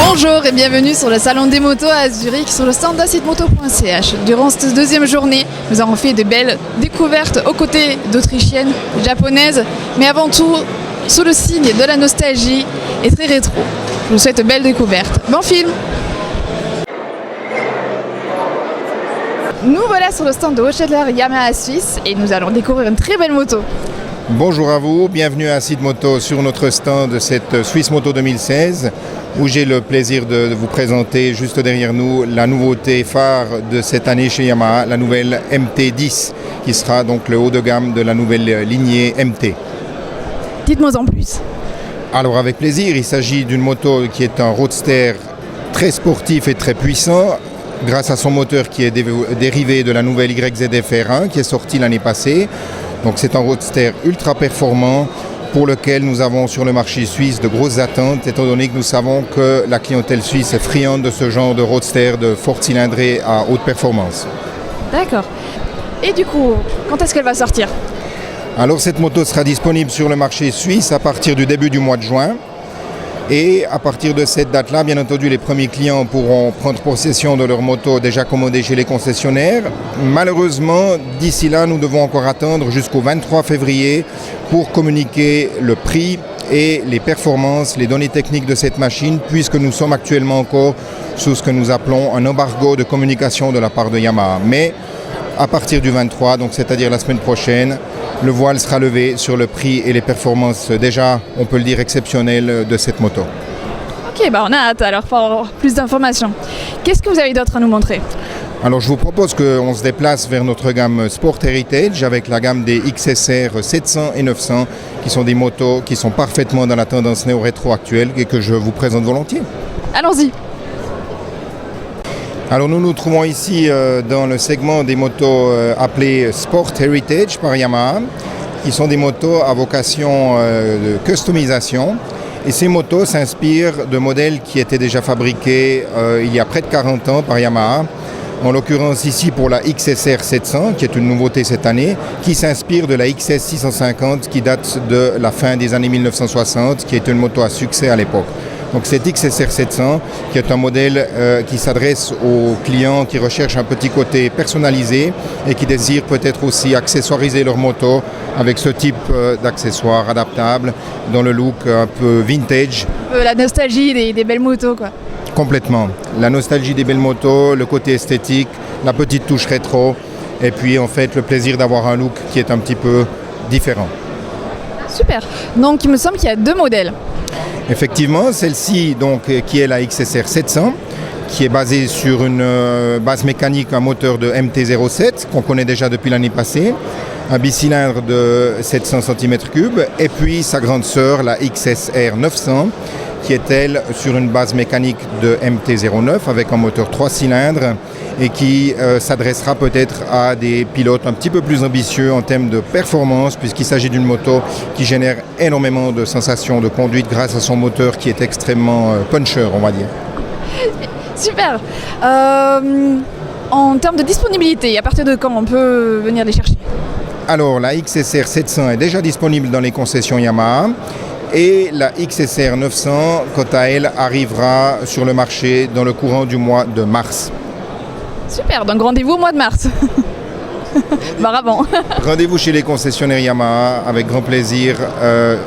Bonjour et bienvenue sur le salon des motos à Zurich sur le stand d'acidmoto.ch. Durant cette deuxième journée, nous avons fait de belles découvertes aux côtés d'Autrichiennes, Japonaises, mais avant tout sous le signe de la nostalgie et très rétro. Je vous souhaite de belles découvertes. Bon film! Nous voilà sur le stand de Hochedler Yamaha Suisse et nous allons découvrir une très belle moto. Bonjour à vous, bienvenue à Acid Moto sur notre stand de cette Swiss Moto 2016 où j'ai le plaisir de vous présenter juste derrière nous la nouveauté phare de cette année chez Yamaha, la nouvelle MT-10 qui sera donc le haut de gamme de la nouvelle lignée MT. Dites-moi en plus. Alors avec plaisir, il s'agit d'une moto qui est un roadster très sportif et très puissant grâce à son moteur qui est dérivé de la nouvelle YZF R1 qui est sortie l'année passée. Donc c'est un roadster ultra performant pour lequel nous avons sur le marché suisse de grosses attentes étant donné que nous savons que la clientèle suisse est friande de ce genre de roadster de forte cylindrée à haute performance. D'accord. Et du coup, quand est-ce qu'elle va sortir ? Alors cette moto sera disponible sur le marché suisse à partir du début du mois de juin. Et à partir de cette date-là, bien entendu, les premiers clients pourront prendre possession de leur moto déjà commandée chez les concessionnaires. Malheureusement, d'ici là, nous devons encore attendre jusqu'au 23 février pour communiquer le prix et les performances, les données techniques de cette machine, puisque nous sommes actuellement encore sous ce que nous appelons un embargo de communication de la part de Yamaha. Mais à partir du 23, donc c'est-à-dire la semaine prochaine, le voile sera levé sur le prix et les performances déjà, on peut le dire, exceptionnelles de cette moto. Ok, on a hâte alors pour avoir plus d'informations. Qu'est-ce que vous avez d'autre à nous montrer ? Alors je vous propose qu'on se déplace vers notre gamme Sport Heritage avec la gamme des XSR 700 et 900 qui sont des motos qui sont parfaitement dans la tendance néo-rétro actuelle et que je vous présente volontiers. Allons-y. Alors nous nous trouvons ici dans le segment des motos appelées Sport Heritage par Yamaha, qui sont des motos à vocation de customisation. Et ces motos s'inspirent de modèles qui étaient déjà fabriqués il y a près de 40 ans par Yamaha. En l'occurrence ici pour la XSR 700, qui est une nouveauté cette année, qui s'inspire de la XS 650 qui date de la fin des années 1960, qui est une moto à succès à l'époque. Donc cette XSR 700, qui est un modèle qui s'adresse aux clients qui recherchent un petit côté personnalisé et qui désirent peut-être aussi accessoiriser leur moto avec ce type d'accessoires adaptables dans le look un peu vintage. La nostalgie des belles motos, quoi. Complètement. La nostalgie des belles motos, le côté esthétique, la petite touche rétro et puis en fait le plaisir d'avoir un look qui est un petit peu différent. Super. Donc il me semble qu'il y a deux modèles. Effectivement, celle-ci donc, qui est la XSR 700, qui est basée sur une base mécanique, un moteur de MT-07 qu'on connaît déjà depuis l'année passée, un bicylindre de 700 cm3 et puis sa grande sœur, la XSR 900, qui est elle sur une base mécanique de MT-09 avec un moteur 3 cylindres et qui s'adressera peut-être à des pilotes un petit peu plus ambitieux en termes de performance puisqu'il s'agit d'une moto qui génère énormément de sensations de conduite grâce à son moteur qui est extrêmement puncher, on va dire. Super. En termes de disponibilité, à partir de quand on peut venir les chercher ? Alors la XSR 700 est déjà disponible dans les concessions Yamaha. Et la XSR 900, quant à elle, arrivera sur le marché dans le courant du mois de mars. Super, donc rendez-vous au mois de mars. Avant. Rendez-vous chez les concessionnaires Yamaha avec grand plaisir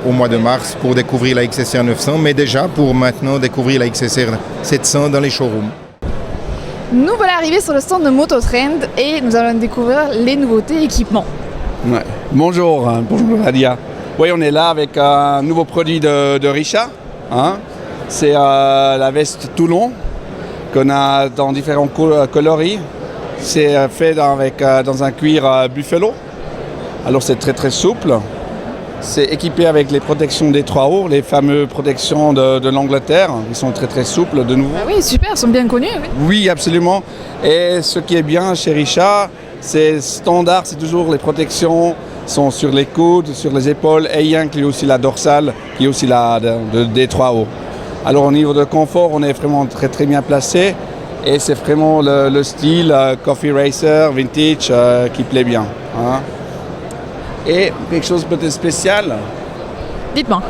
au mois de mars pour découvrir la XSR 900, mais déjà pour maintenant découvrir la XSR 700 dans les showrooms. Nous voilà arrivés sur le stand de Mototrend et nous allons découvrir les nouveautés équipements. Ouais. Bonjour Radia. Oui, on est là avec un nouveau produit de Richard. C'est la veste Toulon qu'on a dans différents coloris. C'est fait dans un cuir buffalo. Alors c'est très très souple. C'est équipé avec les protections des 3 hauts, les fameuses protections de l'Angleterre. Ils sont très très souples de nouveau. Ah oui, super, ils sont bien connus. Oui, absolument. Et ce qui est bien chez Richard, c'est standard, c'est toujours les protections sont sur les coudes, sur les épaules et il inclut aussi la dorsale qui est aussi des 3 hauts. Alors au niveau de confort, on est vraiment très très bien placé et c'est vraiment le style coffee racer, vintage qui plaît bien. Et quelque chose peut-être spécial. Dites-moi.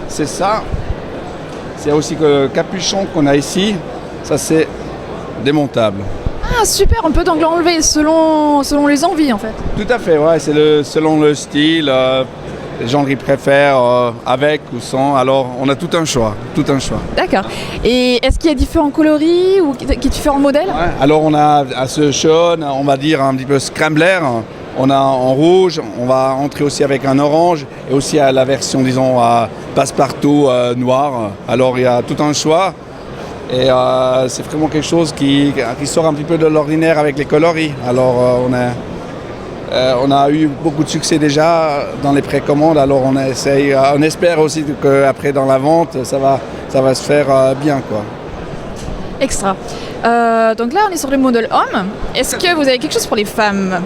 c'est ça. C'est aussi que le capuchon qu'on a ici, ça c'est démontable. Ah super, on peut donc l'enlever selon les envies en fait. Tout à fait, ouais, selon le style. Les gens qui préfèrent avec ou sans, alors on a tout un choix. D'accord. Et est-ce qu'il y a différents coloris ou différents modèles? Ouais, alors on a à ce jaune, on va dire un petit peu scrambler, on a en rouge, on va entrer aussi avec un orange et aussi à la version disons passe-partout noir. Alors il y a tout un choix et c'est vraiment quelque chose qui sort un petit peu de l'ordinaire avec les coloris. Alors on a eu beaucoup de succès déjà dans les précommandes, alors on espère aussi qu'après dans la vente, ça va se faire bien, quoi. Extra. Donc là, on est sur le modèle homme. Est-ce que vous avez quelque chose pour les femmes?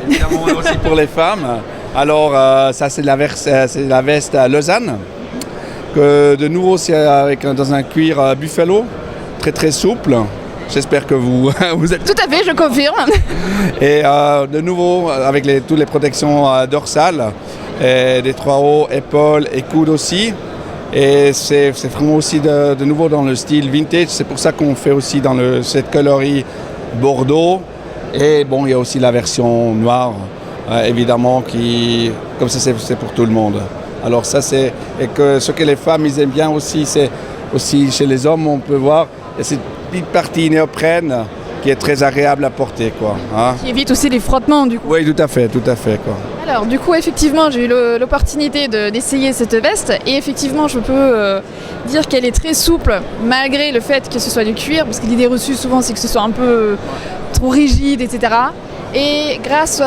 Évidemment, aussi pour les femmes. Alors, ça, c'est la veste à Lausanne, que de nouveau, c'est dans un cuir buffalo, très très souple. J'espère que vous êtes... Tout à fait, je confirme. Et de nouveau, avec toutes les protections dorsales, et des 3 hauts, épaules et coudes aussi. Et c'est vraiment aussi de nouveau dans le style vintage. C'est pour ça qu'on fait aussi dans cette coloris bordeaux. Et bon, il y a aussi la version noire, évidemment, qui, comme ça, c'est pour tout le monde. Alors ça, c'est... Et que ce que les femmes, ils aiment bien aussi, c'est aussi chez les hommes, on peut voir... Et cette petite partie néoprène qui est très agréable à porter, quoi. Hein. Qui évite aussi les frottements, du coup. Oui, tout à fait, quoi. Alors, du coup, effectivement, j'ai eu l'opportunité d'essayer cette veste et effectivement, je peux dire qu'elle est très souple, malgré le fait que ce soit du cuir, parce que l'idée reçue souvent, c'est que ce soit un peu trop rigide, etc. Et grâce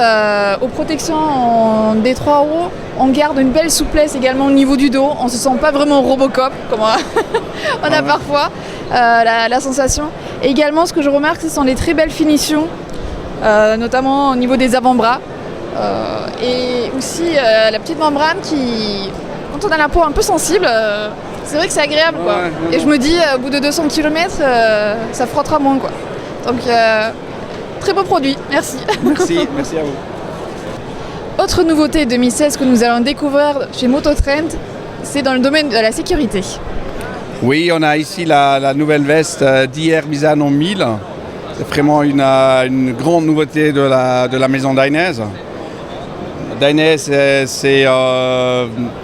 aux protections des 3 hauts, on garde une belle souplesse également au niveau du dos. On ne se sent pas vraiment Robocop, comme on a parfois la sensation. Et également, ce que je remarque, ce sont les très belles finitions, notamment au niveau des avant-bras. Et aussi la petite membrane qui, quand on a la peau un peu sensible, c'est vrai que c'est agréable, quoi. Et je me dis, au bout de 200 km, ça frottera moins, quoi. Donc, très beau produit, merci. Merci à vous. Autre nouveauté 2016 que nous allons découvrir chez Mototrend, c'est dans le domaine de la sécurité. Oui, on a ici la nouvelle veste d'IR Misano 1000. C'est vraiment une grande nouveauté de la maison Dainese. Dainese, il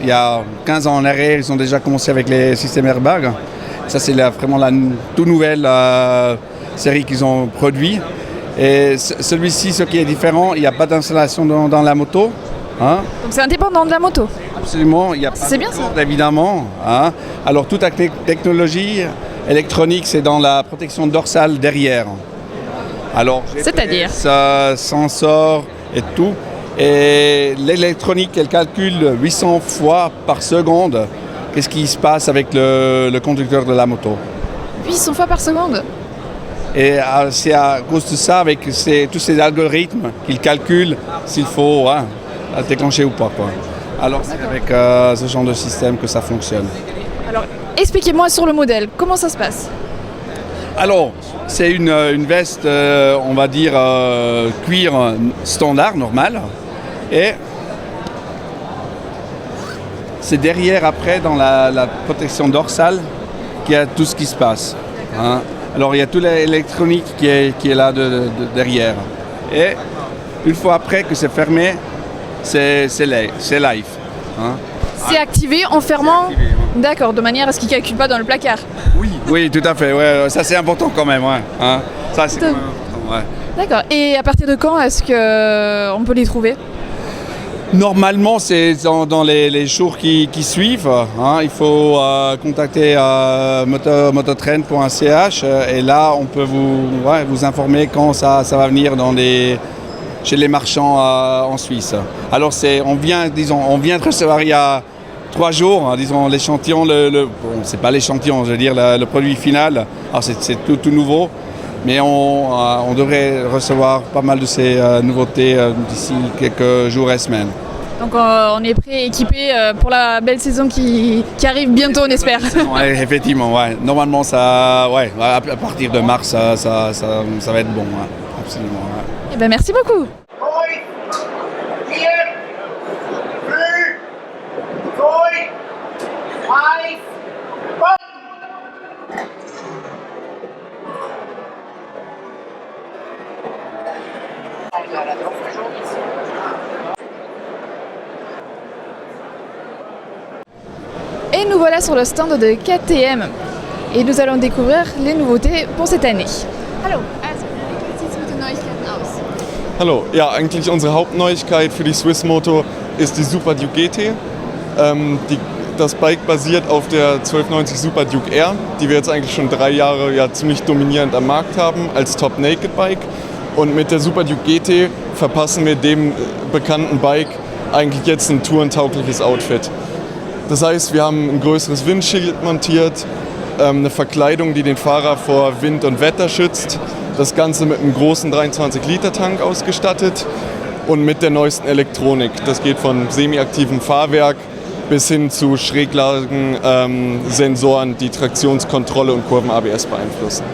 y a 15 ans en arrière, ils ont déjà commencé avec les systèmes airbags. Ça, c'est vraiment la toute nouvelle série qu'ils ont produit. Et celui-ci, ce qui est différent, il n'y a pas d'installation dans la moto. Hein. Donc c'est indépendant de la moto? Absolument, il n'y a pas de corde, évidemment. Hein. Alors toute la technologie électronique, c'est dans la protection dorsale derrière. Alors, c'est-à-dire sensor et tout. Et l'électronique, elle calcule 800 fois par seconde qu'est-ce qui se passe avec le conducteur de la moto. 800 fois par seconde? Et c'est à cause de ça, avec tous ces algorithmes, qu'ils calculent s'il faut déclencher ou pas, quoi. Alors c'est avec ce genre de système que ça fonctionne. Alors expliquez-moi sur le modèle, comment ça se passe? Alors c'est une veste, on va dire, cuir standard, normal. Et c'est derrière après, dans la protection dorsale, qu'il y a tout ce qui se passe. Hein. Alors il y a toute l'électronique qui est là derrière. Et une fois après que c'est fermé, c'est live. Hein. C'est activé en fermant? D'accord, de manière à ce qu'il ne calcule pas dans le placard. Oui, tout à fait. Ouais, ça c'est important quand même. Ouais. Hein. Ça, c'est quand même important, ouais. D'accord. Et à partir de quand est-ce qu'on peut les trouver? Normalement, c'est dans les jours qui suivent. Hein. Il faut contacter mototrend.ch et là, on peut vous informer quand ça va venir chez les marchands en Suisse. Alors, on vient de recevoir il y a 3 jours, disons, l'échantillon. Bon, c'est pas l'échantillon, je veux dire le produit final. Alors, c'est tout nouveau. Mais on devrait recevoir pas mal de ces nouveautés d'ici quelques jours et semaines. Donc on est prêt, équipé pour la belle saison qui arrive bientôt, on espère. Ouais, effectivement, ouais. Normalement, à partir de mars, ça va être bon. Ouais. Absolument. Ouais. Eh ben, merci beaucoup. Blue, 5, Et nous voilà sur le stand de KTM et nous allons découvrir les nouveautés pour cette année. Hallo, also wie sieht es mit den Neuigkeiten aus? Hallo, ja, eigentlich unsere Hauptneuigkeit für die Swiss Moto ist die Super Duke GT. Das Bike basiert auf der 1290 Super Duke R, die wir jetzt eigentlich schon 3 Jahre ziemlich dominierend am Markt haben als Top Naked Bike. Und mit der Super Duke GT verpassen wir dem bekannten Bike eigentlich jetzt ein tourentaugliches Outfit. Das heißt, wir haben ein größeres Windschild montiert, eine Verkleidung, die den Fahrer vor Wind und Wetter schützt, das Ganze mit einem großen 23-Liter-Tank ausgestattet und mit der neuesten Elektronik. Das geht von semi-aktivem Fahrwerk bis hin zu Schräglagen, Sensoren, die Traktionskontrolle und Kurven-ABS beeinflussen.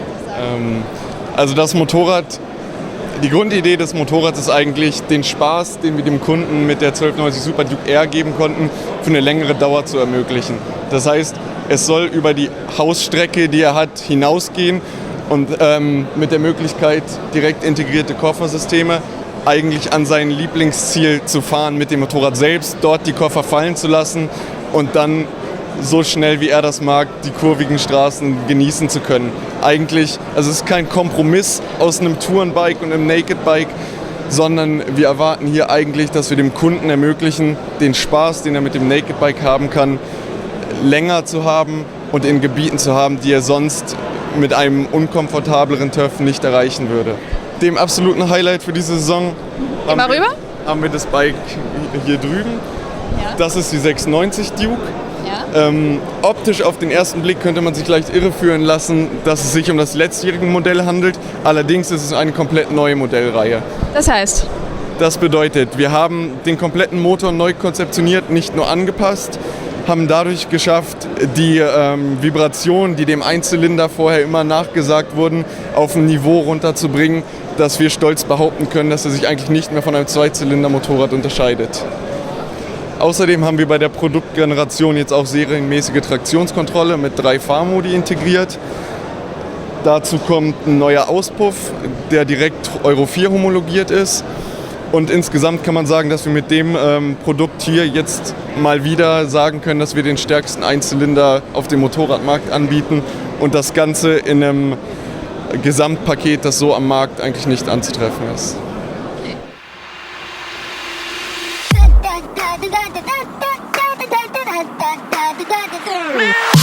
Also das Motorrad, die Grundidee des Motorrads ist eigentlich, den Spaß, den wir dem Kunden mit der 1290 Super Duke R geben konnten, für eine längere Dauer zu ermöglichen. Das heißt, es soll über die Hausstrecke, die er hat, hinausgehen und mit der Möglichkeit, direkt integrierte Koffersysteme eigentlich an sein Lieblingsziel zu fahren, mit dem Motorrad selbst, dort die Koffer fallen zu lassen und dann so schnell wie er das mag, die kurvigen Straßen genießen zu können. Eigentlich, also es ist kein Kompromiss aus einem Tourenbike und einem Naked Bike, sondern wir erwarten hier eigentlich, dass wir dem Kunden ermöglichen, den Spaß, den er mit dem Naked Bike haben kann, länger zu haben und in Gebieten zu haben, die er sonst mit einem unkomfortableren Turf nicht erreichen würde. Dem absoluten Highlight für diese Saison haben wir das Bike hier drüben. Ja. Das ist die 690 Duke. Ja. Optisch auf den ersten Blick könnte man sich leicht irreführen lassen, dass es sich um das letztjährige Modell handelt. Allerdings ist es eine komplett neue Modellreihe. Das heißt? Das bedeutet, wir haben den kompletten Motor neu konzeptioniert, nicht nur angepasst, haben dadurch geschafft, die Vibrationen, die dem Einzylinder vorher immer nachgesagt wurden, auf ein Niveau runterzubringen, dass wir stolz behaupten können, dass er sich eigentlich nicht mehr von einem Zweizylinder-Motorrad unterscheidet. Außerdem haben wir bei der Produktgeneration jetzt auch serienmäßige Traktionskontrolle mit 3 Fahrmodi integriert. Dazu kommt ein neuer Auspuff, der direkt Euro 4 homologiert ist. Und insgesamt kann man sagen, dass wir mit dem Produkt hier jetzt mal wieder sagen können, dass wir den stärksten Einzylinder auf dem Motorradmarkt anbieten und das Ganze in einem Gesamtpaket, das so am Markt eigentlich nicht anzutreffen ist. Okay.